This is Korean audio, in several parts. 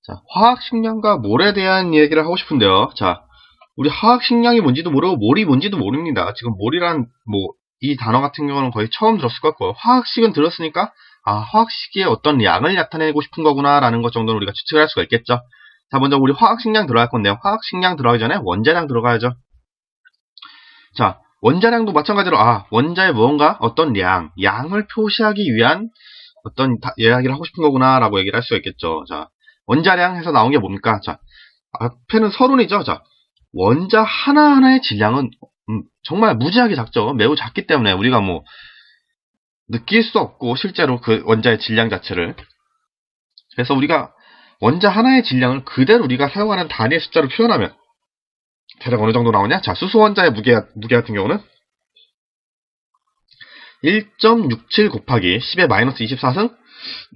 자, 화학식량과 몰에 대한 얘기를 하고 싶은데요. 자, 우리 화학식량이 뭔지도 모르고 몰이 뭔지도 모릅니다. 지금 몰이란 이 단어 같은 경우는 거의 처음 들었을 것 같고, 화학식은 들었으니까 화학식의 어떤 양을 나타내고 싶은 거구나 라는 것 정도는 우리가 추측을 할 수가 있겠죠. 자, 먼저 우리 화학식량 들어갈 건데요. 화학식량 들어가기 전에 원자량 들어가야죠. 자, 원자량도 마찬가지로 원자의 무언가 어떤 양을 표시하기 위한 어떤 이야기를 하고 싶은 거구나 라고 얘기를 할 수가 있겠죠. 자, 원자량 해서 나온 게 뭡니까? 자, 앞에는 서론이죠. 자, 원자 하나하나의 질량은 정말 무지하게 작죠. 매우 작기 때문에 우리가 느낄 수 없고, 실제로 그 원자의 질량 자체를. 그래서 우리가 원자 하나의 질량을 그대로 우리가 사용하는 단위의 숫자로 표현하면 대략 어느 정도 나오냐? 자, 수소원자의 무게 같은 경우는 1.67 곱하기 10의 마이너스 24승,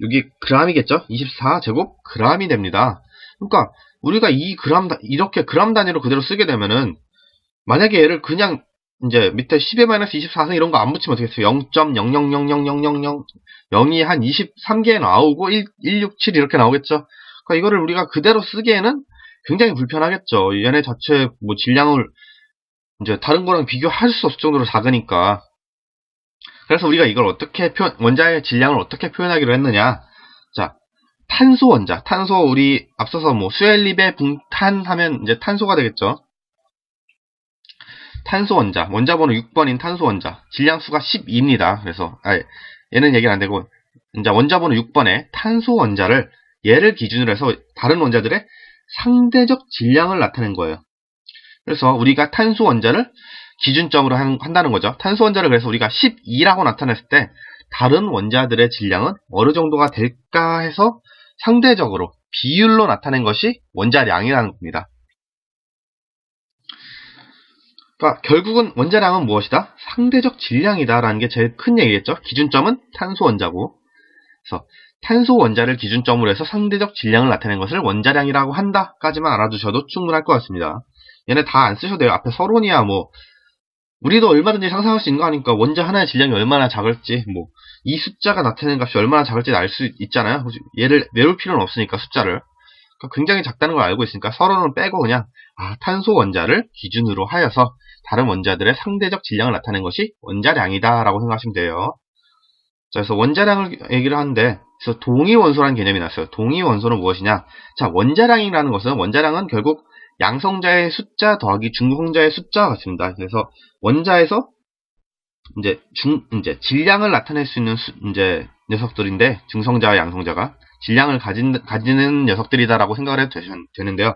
여기 g이겠죠? 24제곱 g이 됩니다. 그러니까 우리가 이 이렇게 그램 단위로 그대로 쓰게 되면은, 만약에 얘를 그냥 이제 밑에 10의 마이너스 24승 이런 거 안 붙이면 어떻게 해요? 0.00000000 0이 한 23개 나오고 167 이렇게 나오겠죠? 그러니까 이거를 우리가 그대로 쓰기에는 굉장히 불편하겠죠. 얘네 자체 질량을 이제 다른 거랑 비교할 수 없을 정도로 작으니까. 그래서 우리가 이걸 원자의 질량을 어떻게 표현하기로 했느냐? 자, 탄소 원자. 탄소 우리 앞서서 수엘립의 붕탄 하면 이제 탄소가 되겠죠. 탄소 원자. 원자 번호 6번인 탄소 원자. 질량수가 12입니다. 그래서 얘는 얘기는 안 되고, 이제 원자 번호 6번의 탄소 원자를 얘를 기준으로 해서 다른 원자들의 상대적 질량을 나타낸 거예요. 그래서 우리가 탄소 원자를 기준점으로 한다는 거죠. 탄소 원자를 그래서 우리가 12라고 나타냈을 때 다른 원자들의 질량은 어느 정도가 될까 해서 상대적으로 비율로 나타낸 것이 원자량이라는 겁니다. 그러니까 결국은 원자량은 무엇이다? 상대적 질량이다 라는 게 제일 큰 얘기겠죠. 기준점은 탄소 원자고, 그래서 탄소 원자를 기준점으로 해서 상대적 질량을 나타낸 것을 원자량이라고 한다 까지만 알아두셔도 충분할 것 같습니다. 얘네 다 안 쓰셔도 돼요. 앞에 서론이야 우리도 얼마든지 상상할 수 있는 거 아니까 원자 하나의 질량이 얼마나 작을지, 이 숫자가 나타내는 값이 얼마나 작을지 알 수 있잖아요. 얘를 외울 필요는 없으니까 숫자를. 그러니까 굉장히 작다는 걸 알고 있으니까 서론은 빼고 그냥 탄소 원자를 기준으로 하여서 다른 원자들의 상대적 질량을 나타낸 것이 원자량이다 라고 생각하시면 돼요. 자, 그래서 원자량을 얘기를 하는데, 그래서 동위원소라는 개념이 났어요. 동위원소는 무엇이냐? 자, 원자량은 결국 양성자의 숫자 더하기 중성자의 숫자와 같습니다. 그래서 원자에서 이제 질량을 나타낼 수 있는 녀석들인데, 중성자와 양성자가 질량을 가지는 녀석들이다라고 생각을 해도 되는데요.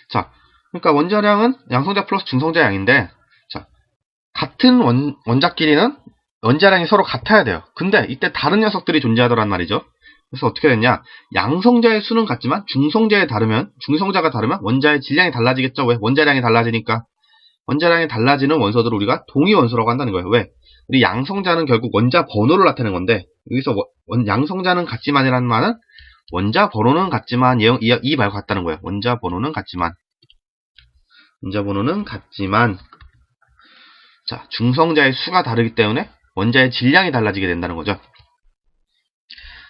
자, 그러니까 원자량은 양성자 플러스 중성자 양인데, 자, 같은 원자끼리는 원자량이 서로 같아야 돼요. 근데 이때 다른 녀석들이 존재하더란 말이죠. 그래서 어떻게 됐냐? 양성자의 수는 같지만 중성자가 다르면 원자의 질량이 달라지겠죠. 왜? 원자량이 달라지니까. 원자량이 달라지는 원소들을 우리가 동위원소라고 한다는 거예요. 왜? 우리 양성자는 결국 원자 번호를 나타내는 건데, 여기서 양성자는 같지만이라는 말은 원자 번호는 같지만 이 말과 같다는 거예요. 원자 번호는 같지만 자, 중성자의 수가 다르기 때문에 원자의 질량이 달라지게 된다는 거죠.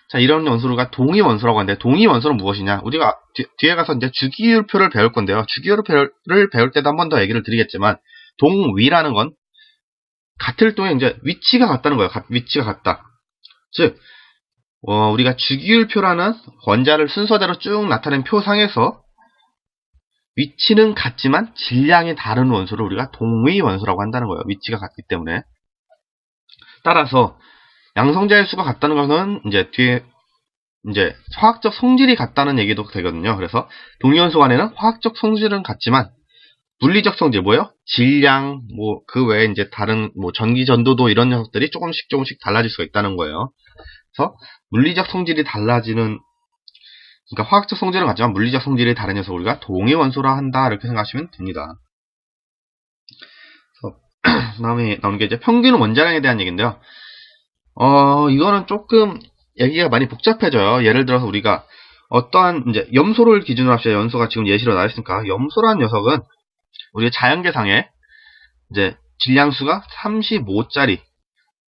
자, 이런 원소가 동위원소라고 하는데, 동위원소는 무엇이냐? 우리가 뒤에 가서 이제 주기율표를 배울 건데요. 주기율표를 배울 때도 한 번 더 얘기를 드리겠지만, 동위라는 건 같을 동에 이제 위치가 같다는 거예요. 위치가 같다. 즉, 우리가 주기율표라는 원자를 순서대로 쭉 나타낸 표상에서 위치는 같지만 질량이 다른 원소를 우리가 동위원소라고 한다는 거예요. 위치가 같기 때문에. 따라서 양성자의 수가 같다는 것은 뒤에 화학적 성질이 같다는 얘기도 되거든요. 그래서 동위원소 간에는 화학적 성질은 같지만 물리적 성질 뭐예요? 질량 그 외에 다른 전기 전도도 이런 녀석들이 조금씩 달라질 수가 있다는 거예요. 그래서 물리적 성질이 달라지는, 그러니까 화학적 성질은 같지만 물리적 성질이 다른 녀석을 우리가 동위원소라 한다 이렇게 생각하시면 됩니다. 그래서 다음에 나오는 게 평균 원자량에 대한 얘기인데요. 이거는 조금 얘기가 많이 복잡해져요. 예를 들어서 우리가 어떠한 염소를 기준으로 합시다. 염소가 지금 예시로 나왔으니까, 염소라는 녀석은 우리 자연계상에 질량수가 35짜리,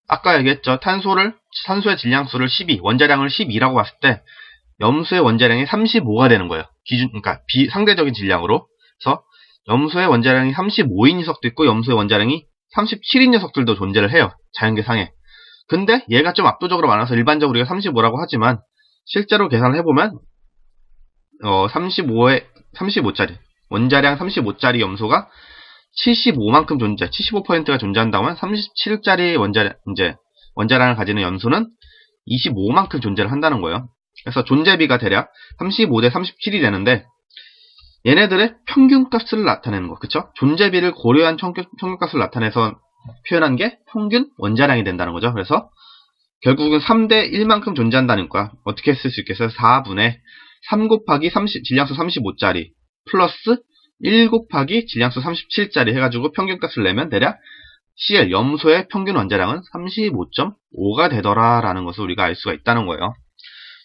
아까 얘기했죠. 탄소의 질량수를 12, 원자량을 12라고 봤을 때 염소의 원자량이 35가 되는 거예요. 그러니까 상대적인 질량으로. 그래서 염소의 원자량이 35인 녀석도 있고 염소의 원자량이 37인 녀석들도 존재를 해요. 자연계상에. 근데 얘가 좀 압도적으로 많아서 일반적으로 우리가 35라고 하지만 실제로 계산을 해보면 35짜리 원자량 35짜리 염소가 75만큼 75%가 존재한다면 37짜리 원자량을 가지는 염소는 25만큼 존재를 한다는 거예요. 그래서 존재비가 대략 35대 37이 되는데 얘네들의 평균값을 나타내는 거, 그쵸? 존재비를 고려한 평균값을 나타내서 표현한 게 평균 원자량이 된다는 거죠. 그래서 결국은 3대 1만큼 존재한다는 거야. 어떻게 쓸 수 있겠어요? 4분의 3 곱하기 질량수 35짜리 플러스 1 곱하기 질량수 37짜리 해가지고 평균값을 내면 대략 CL, 염소의 평균 원자량은 35.5가 되더라라는 것을 우리가 알 수가 있다는 거예요.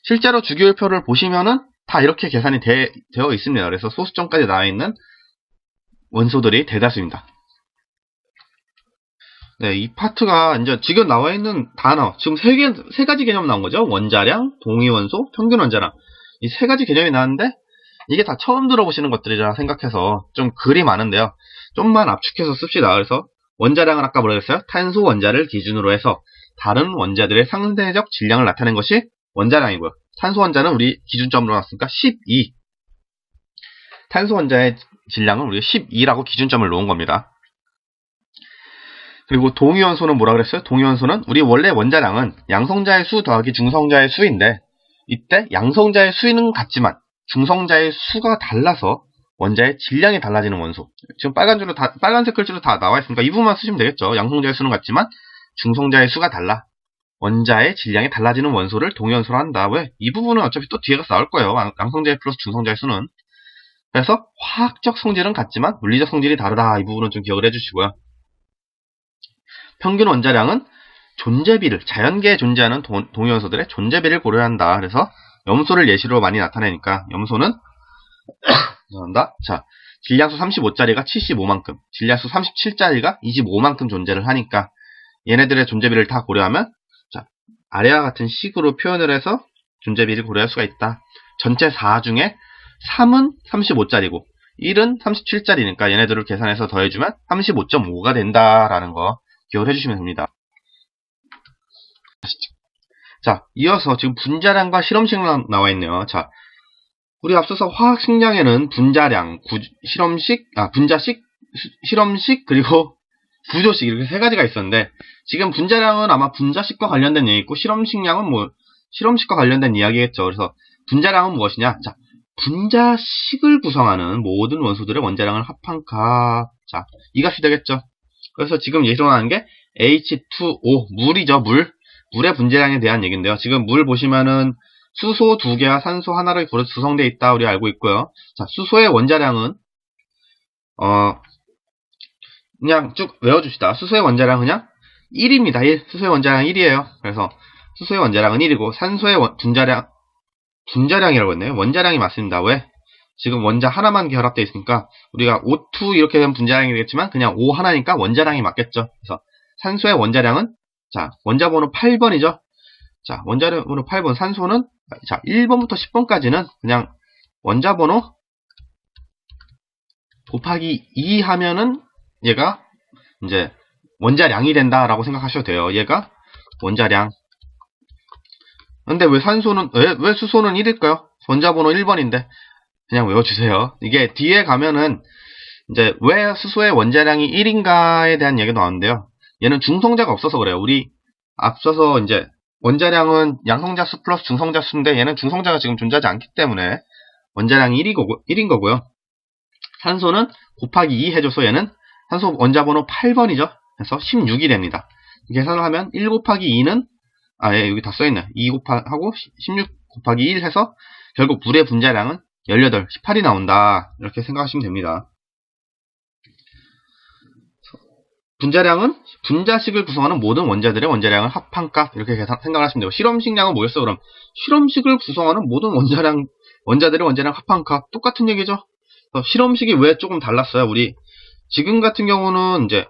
실제로 주기율표를 보시면은 다 이렇게 계산이 되어 있습니다. 그래서 소수점까지 나와 있는 원소들이 대다수입니다. 네, 이 파트가 이제 지금 나와 있는 단어, 지금 세 가지 개념 나온 거죠. 원자량, 동위원소, 평균 원자량. 이 세 가지 개념이 나왔는데 이게 다 처음 들어보시는 것들이라 생각해서 좀 글이 많은데요. 좀만 압축해서 씁시다. 그래서 원자량은 아까 뭐라 그랬어요? 탄소 원자를 기준으로 해서 다른 원자들의 상대적 질량을 나타낸 것이 원자량이고요. 탄소 원자는 우리 기준점으로 놨으니까 12. 탄소 원자의 질량은 우리가 12라고 기준점을 놓은 겁니다. 그리고 동위원소는 뭐라 그랬어요? 동위원소는 우리 원래 원자량은 양성자의 수 더하기 중성자의 수인데 이때 양성자의 수는 같지만 중성자의 수가 달라서 원자의 질량이 달라지는 원소. 지금 빨간색 글자로 다 나와 있으니까 이 부분만 쓰시면 되겠죠. 양성자의 수는 같지만 중성자의 수가 달라. 원자의 질량이 달라지는 원소를 동위원소로 한다. 왜? 이 부분은 어차피 또 뒤에 가서 나올 거예요. 양성자의 플러스 중성자의 수는. 그래서 화학적 성질은 같지만 물리적 성질이 다르다. 이 부분은 좀 기억을 해주시고요. 평균 원자량은 존재비를, 자연계에 존재하는 동위원소들의 존재비를 고려한다. 그래서 염소를 예시로 많이 나타내니까 염소는 자, 질량수 35짜리가 75만큼, 질량수 37짜리가 25만큼 존재를 하니까 얘네들의 존재비를 다 고려하면 자, 아래와 같은 식으로 표현을 해서 존재비를 고려할 수가 있다. 전체 4 중에 3은 35짜리고 1은 37짜리니까 얘네들을 계산해서 더해주면 35.5가 된다라는 거 기억을 해주시면 됩니다. 자, 이어서 지금 분자량과 실험식량 나와 있네요. 자, 우리 앞서서 화학식량에는 분자량, 분자식, 실험식, 그리고 구조식 이렇게 세 가지가 있었는데 지금 분자량은 아마 분자식과 관련된 얘기고 실험식량은 실험식과 관련된 이야기겠죠. 그래서 분자량은 무엇이냐? 자, 분자식을 구성하는 모든 원소들의 원자량을 합한 값. 자, 이 값이 되겠죠. 그래서 지금 예시로 나오는 게 H2O, 물이죠, 물. 물의 분자량에 대한 얘기인데요. 지금 물 보시면은 수소 2개와 산소 하나를 구성되어 있다 우리 알고 있고요. 자, 수소의 원자량은 그냥 쭉 외워줍시다. 수소의 원자량은 그냥 1입니다. 1. 수소의 원자량은 1이에요. 그래서 수소의 원자량은 1이고 산소의 분자량이라고 했네요. 원자량이 맞습니다. 왜? 지금 원자 하나만 결합되어 있으니까 우리가 O2 이렇게 되면 분자량이 되겠지만 그냥 O 하나니까 원자량이 맞겠죠. 그래서 산소의 원자량은 자, 원자번호 8번이죠. 자, 원자번호 8번 산소는 자, 1번부터 10번까지는 그냥 원자번호 곱하기 2 하면은 얘가 이제 원자량이 된다라고 생각하셔도 돼요. 얘가 원자량. 근데 왜 수소는 1일까요? 원자번호 1번인데 그냥 외워주세요. 이게 뒤에 가면은 이제 왜 수소의 원자량이 1인가에 대한 얘기도 나오는데요. 얘는 중성자가 없어서 그래요. 우리 앞서서 이제 원자량은 양성자 수 플러스 중성자 수인데 얘는 중성자가 지금 존재하지 않기 때문에 원자량이 1인 거고요. 산소는 곱하기 2 해줘서 얘는 산소 원자번호 8번이죠. 그래서 16이 됩니다. 계산을 하면 1 곱하기 2는 예, 여기 다 써있네. 2 하고 16 곱하기 1 해서 결국 물의 분자량은 18, 18이 나온다. 이렇게 생각하시면 됩니다. 분자량은 분자식을 구성하는 모든 원자들의 원자량을 합한 값 이렇게 생각을 하시면 되고 실험식량은 뭐였어 그럼? 실험식을 구성하는 모든 원자들의 원자량 합한 값 똑같은 얘기죠. 실험식이 왜 조금 달랐어요? 우리 지금 같은 경우는 이제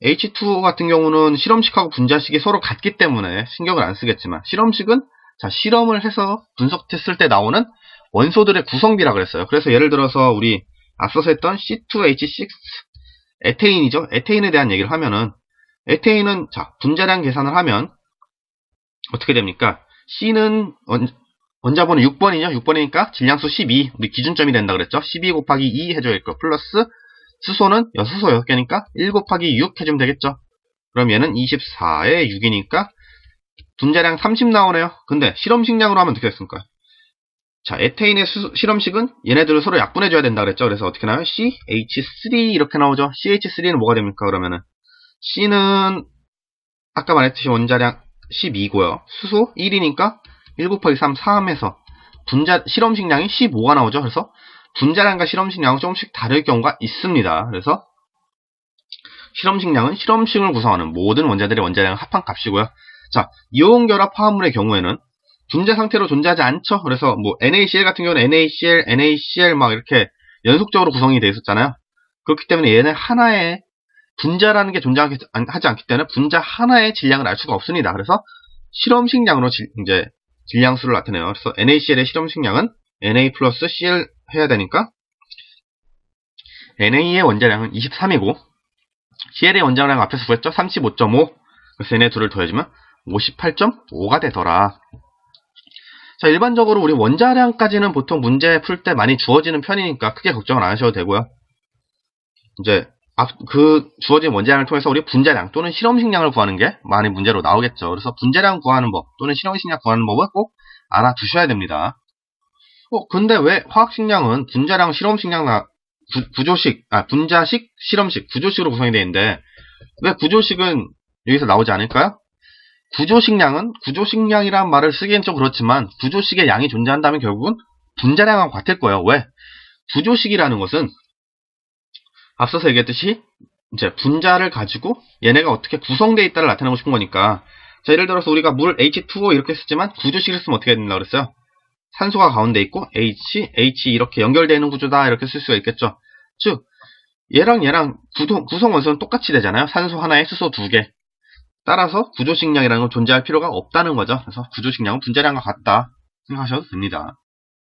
H2O 같은 경우는 실험식하고 분자식이 서로 같기 때문에 신경을 안 쓰겠지만 실험식은 자, 실험을 해서 분석했을 때 나오는 원소들의 구성비라 그랬어요. 그래서 예를 들어서 우리 앞서서 했던 C2H6 에테인이죠. 에테인에 대한 얘기를 하면은 에테인은 자, 분자량 계산을 하면 어떻게 됩니까? C는 원자번호 6번이죠. 6번이니까 질량수 12, 우리 기준점이 된다 그랬죠. 12 곱하기 2 해줘야겠고 플러스 수소는 수소 6개니까 1 곱하기 6 해주면 되겠죠. 그럼 얘는 24에 6이니까 분자량 30 나오네요. 근데 실험식량으로 하면 어떻게 됐습니까? 자, 에테인의 실험식은 얘네들을 서로 약분해줘야 된다 그랬죠. 그래서 어떻게 나와요? CH3 이렇게 나오죠. CH3는 뭐가 됩니까? 그러면은 C는 아까 말했듯이 원자량 12고요. 수소 1이니까 1 곱하기 3, 3에서 실험식량이 15가 나오죠. 그래서 분자량과 실험식량은 조금씩 다를 경우가 있습니다. 그래서 실험식량은 실험식을 구성하는 모든 원자들의 원자량을 합한 값이고요. 자, 이온결합 화합물의 경우에는 분자 상태로 존재하지 않죠. 그래서 뭐 NaCl 같은 경우는 NaCl, NaCl 막 이렇게 연속적으로 구성이 되어 있었잖아요. 그렇기 때문에 얘는 하나의 분자라는 게 존재하지 않기 때문에 분자 하나의 질량을 알 수가 없습니다. 그래서 실험식량으로 이제 질량수를 나타내요. 그래서 NaCl의 실험식량은 Na 플러스 Cl 해야 되니까 Na의 원자량은 23이고 Cl의 원자량 앞에서 구했죠? 35.5. 그래서 얘네 둘을 더해주면 58.5가 되더라. 자, 일반적으로 우리 원자량까지는 보통 문제 풀 때 많이 주어지는 편이니까 크게 걱정을 안 하셔도 되고요. 이제 그 주어진 원자량을 통해서 우리 분자량 또는 실험식량을 구하는 게 많이 문제로 나오겠죠. 그래서 분자량 구하는 법 또는 실험식량 구하는 법은 꼭 알아두셔야 됩니다. 근데 왜 화학식량은 분자량, 실험식량, 분자식, 실험식, 구조식으로 구성이 되어 있는데 왜 구조식은 여기서 나오지 않을까요? 구조식량이란 말을 쓰기엔 좀 그렇지만 구조식의 양이 존재한다면 결국은 분자량과 같을 거예요. 왜? 구조식이라는 것은 앞서서 얘기했듯이 이제 분자를 가지고 얘네가 어떻게 구성되어 있다를 나타내고 싶은 거니까. 자, 예를 들어서 우리가 물 H2O 이렇게 썼지만 구조식을 쓰면 어떻게 된다고 그랬어요? 산소가 가운데 있고 H 이렇게 연결되어 있는 구조다 이렇게 쓸 수가 있겠죠. 즉 얘랑 구성 원소는 똑같이 되잖아요. 산소 하나에 수소 2개. 따라서 구조식량이라는 건 존재할 필요가 없다는 거죠. 그래서 구조식량은 분자량과 같다 생각하셔도 됩니다.